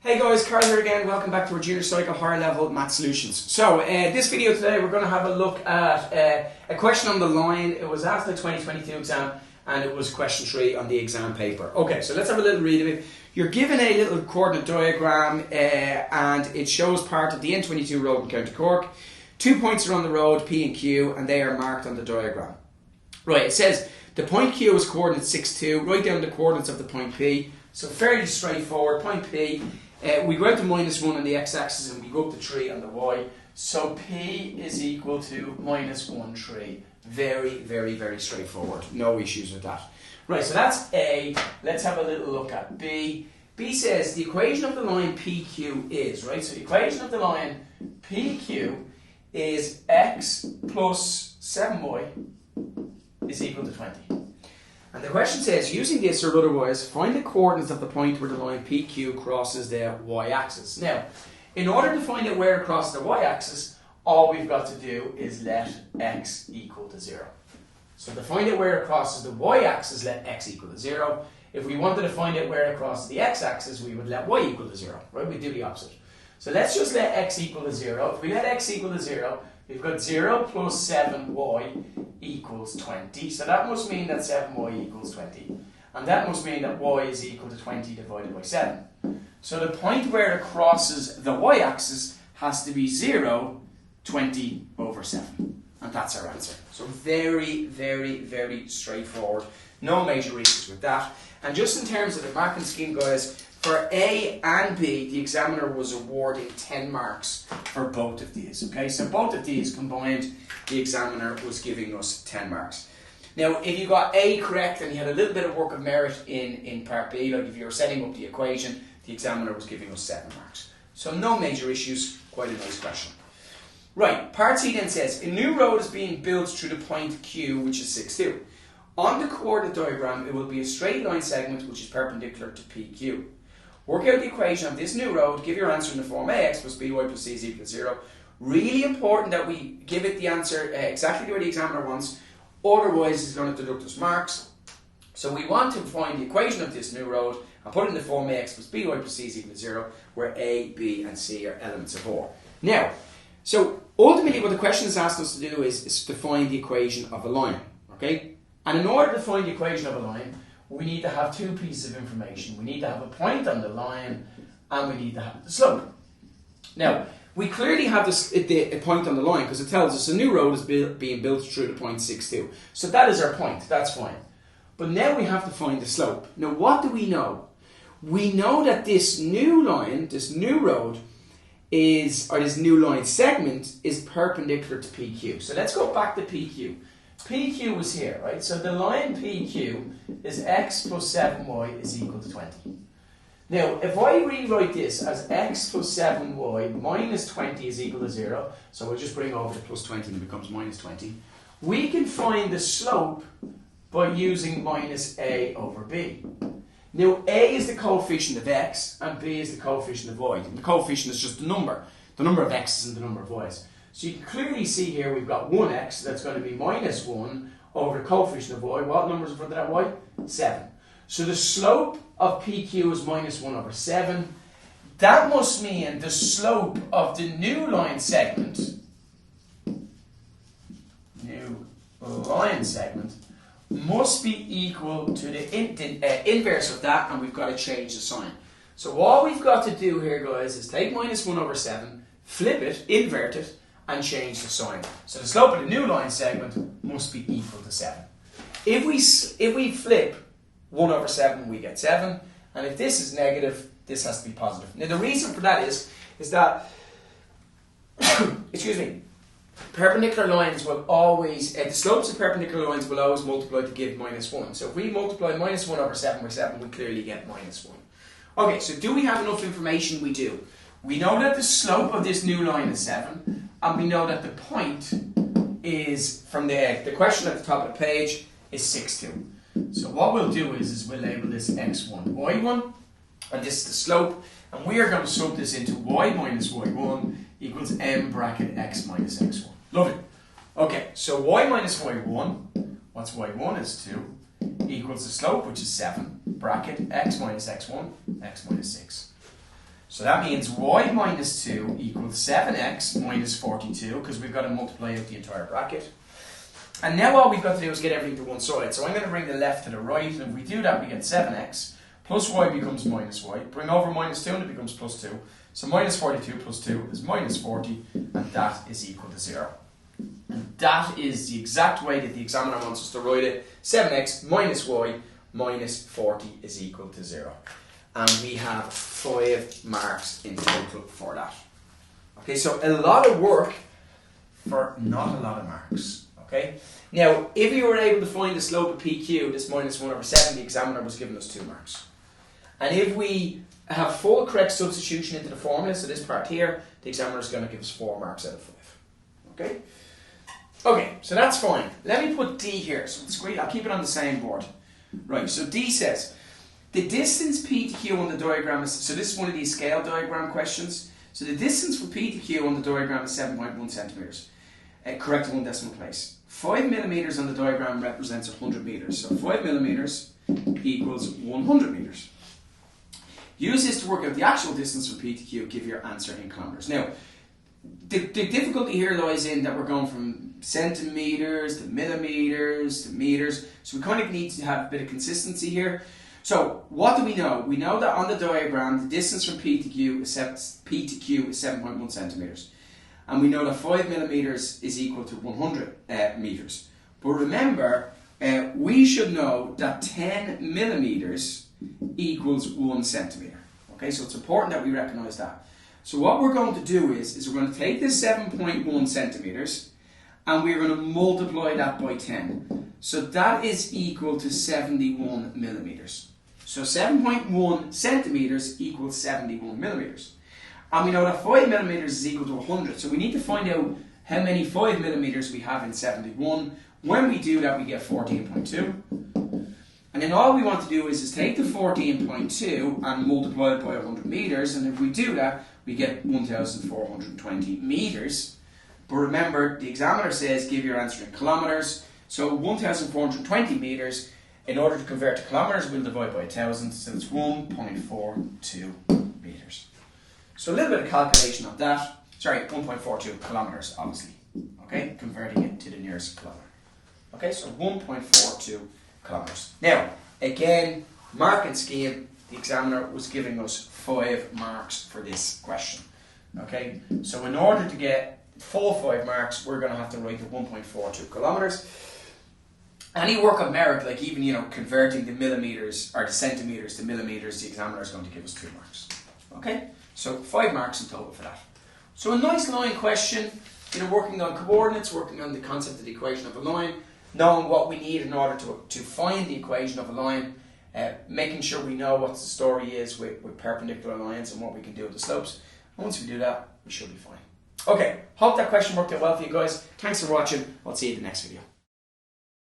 Hey guys, Carl here again. Welcome back to our Junior Cycle Higher Level Math Solutions. So, this video today we're going to have a look at a question on the line. It was asked in the 2022 exam and it was question 3 on the exam paper. Okay, so let's have a little read of it. You're given a little coordinate diagram and it shows part of the N22 road in County Cork. 2 points are on the road, P and Q, and they are marked on the diagram. Right, it says the point Q is coordinate 6, 2. Write down the coordinates of the point P. So fairly straightforward. Point P. We go out to -1 on the x-axis and we go up to 3 on the y. So P is equal to -1, 3. Very, very, very straightforward. No issues with that. Right, so that's A. Let's have a little look at B. B says the equation of the line PQ is, right? So the equation of the line PQ is x plus 7y is equal to 20. And the question says, using this or otherwise, find the coordinates of the point where the line PQ crosses the y-axis. Now, in order to find out where it crosses the y-axis, all we've got to do is let x equal to 0. So to find out where it crosses the y-axis, let x equal to 0. If we wanted to find out where it crosses the x-axis, we would let y equal to 0. Right? We do the opposite. So let's just let x equal to 0. If we let x equal to 0, we've got 0 plus 7y equals 20. So that must mean that 7y equals 20. And that must mean that y is equal to 20 divided by 7. So the point where it crosses the y-axis has to be 0, 20 over 7. And that's our answer. So very, very, very straightforward. No major issues with that. And just in terms of the marking scheme, guys, for A and B, the examiner was awarding 10 marks for both of these. Okay, so both of these combined, the examiner was giving us 10 marks. Now, if you got A correct and you had a little bit of work of merit in part B, like if you were setting up the equation, the examiner was giving us 7 marks. So no major issues, quite a nice question. Right, part C then says, a new road is being built through the point Q, which is 6, 2. On the coordinate diagram, it will be a straight line segment which is perpendicular to PQ. Work out the equation of this new road, give your answer in the form ax plus by plus c is equal to 0. Really important that we give it the answer exactly the way the examiner wants, otherwise he's going to deduct us marks. So we want to find the equation of this new road and put it in the form ax plus by plus c is equal to 0, where a, b and c are elements of R. Now, so ultimately what the question is asking us to do is to find the equation of a line. Okay? And in order to find the equation of a line, we need to have 2 pieces of information. We need to have a point on the line and we need to have the slope. Now, we clearly have the point on the line because it tells us a new road is being built through the point 6, 2. So that is our point. That's fine. But now we have to find the slope. Now, what do we know? We know that this new line, this new road, this new line segment is perpendicular to PQ. So let's go back to PQ. PQ was here, right? So the line PQ is x plus 7y is equal to 20. Now, if I rewrite this as x plus 7y minus 20 is equal to 0, so we'll just bring over the plus 20 and it becomes minus 20, we can find the slope by using minus a over b. Now, a is the coefficient of x and b is the coefficient of y. And the coefficient is just the number of x's and the number of y's. So you can clearly see here we've got 1x, so that's going to be minus 1 over the coefficient of y. What number is in front of that y? 7. So the slope of PQ is minus 1 over 7. That must mean the slope of the new line segment, must be equal to the inverse of that, and we've got to change the sign. So all we've got to do here, guys, is take minus 1 over 7, flip it, invert it, and change the sign. So the slope of the new line segment must be equal to 7. If we flip 1 over 7, we get 7. And if this is negative, this has to be positive. Now the reason for that is that, excuse me, perpendicular lines will always, the slopes of perpendicular lines will always multiply to give minus 1. So if we multiply minus 1 over 7 by 7, we clearly get minus 1. Okay, so do we have enough information? We do. We know that the slope of this new line is 7. And we know that the point is, from the question at the top of the page, is 6, 2. So what we'll do is we'll label this x1, y1, and this is the slope, and we are going to sub this into y minus y1 equals m bracket x minus x1. Love it. Okay, so y minus y1, what's y1 is 2, equals the slope, which is 7, bracket x minus x1, x minus 6. So that means y minus 2 equals 7x minus 42, because we've got to multiply out the entire bracket. And now all we've got to do is get everything to one side. So I'm going to bring the left to the right, and if we do that we get 7x, plus y becomes minus y. Bring over minus 2 and it becomes plus 2. So minus 42 plus 2 is minus 40, and that is equal to 0. And that is the exact way that the examiner wants us to write it. 7x minus y minus 40 is equal to 0. And we have 5 marks in total for that. Okay, so a lot of work for not a lot of marks. Okay, now if you were able to find the slope of PQ, this minus 1 over 7, the examiner was giving us 2 marks. And if we have full correct substitution into the formula, so this part here, the examiner is going to give us 4 marks out of 5. Okay? Okay, so that's fine. Let me put D here. So it's great. I'll keep it on the same board. Right, so D says, the distance P to Q on the diagram is, so this is one of these scale diagram questions. So the distance for P to Q on the diagram is 7.1 centimetres. Correct in one decimal place. 5 millimetres on the diagram represents 100 metres. So 5 millimetres equals 100 metres. Use this to work out the actual distance from P to Q, give your answer in kilometres. Now, the difficulty here lies in that we're going from centimetres to millimetres to metres, so we kind of need to have a bit of consistency here. So, what do we know? We know that on the diagram, the distance from P to Q is 7.1 centimetres. And we know that 5 millimetres is equal to 100 metres. But remember, we should know that 10 millimetres equals 1 centimetre. Okay, so it's important that we recognise that. So what we're going to do is we're going to take this 7.1 centimetres and we're going to multiply that by 10. So that is equal to 71 millimetres. So 7.1 centimetres equals 71 millimetres. And we know that 5 millimetres is equal to 100. So we need to find out how many 5 millimetres we have in 71. When we do that, we get 14.2. And then all we want to do is take the 14.2 and multiply it by 100 metres. And if we do that, we get 1,420 metres. But remember, the examiner says give your answer in kilometres. So 1,420 metres, in order to convert to kilometres, we'll divide by 1,000. So it's 1.42 metres. So a little bit of calculation of that. Sorry, 1.42 kilometres, obviously. Okay, converting it to the nearest kilometre. Okay, so 1.42 kilometres. Now, again, marking scheme, the examiner was giving us 5 marks for this question. Okay, so in order to get full 5 marks, we're going to have to write the 1.42 kilometres. Any work on merit, like even converting the millimetres or the centimetres to millimetres, the examiner is going to give us 2 marks. Okay, so 5 marks in total for that. So a nice line question, working on coordinates, working on the concept of the equation of a line, knowing what we need in order to find the equation of a line, making sure we know what the story is with perpendicular lines and what we can do with the slopes. And once we do that, we should be fine. Okay, hope that question worked out well for you guys. Thanks for watching. I'll see you in the next video.